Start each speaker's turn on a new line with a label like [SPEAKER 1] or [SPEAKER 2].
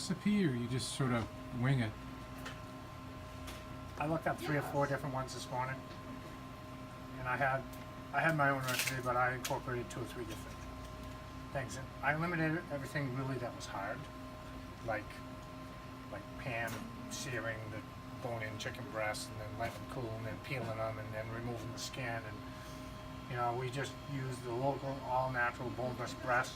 [SPEAKER 1] Recipe, or you just sort of wing it?
[SPEAKER 2] I looked up 3 or 4 different ones this morning, and I had my own recipe, but I incorporated 2 or 3 different things. And I eliminated everything really that was hard, like pan searing the bone-in chicken breasts and then letting them cool and then peeling them and then removing the skin. And we just used the local all-natural boneless breast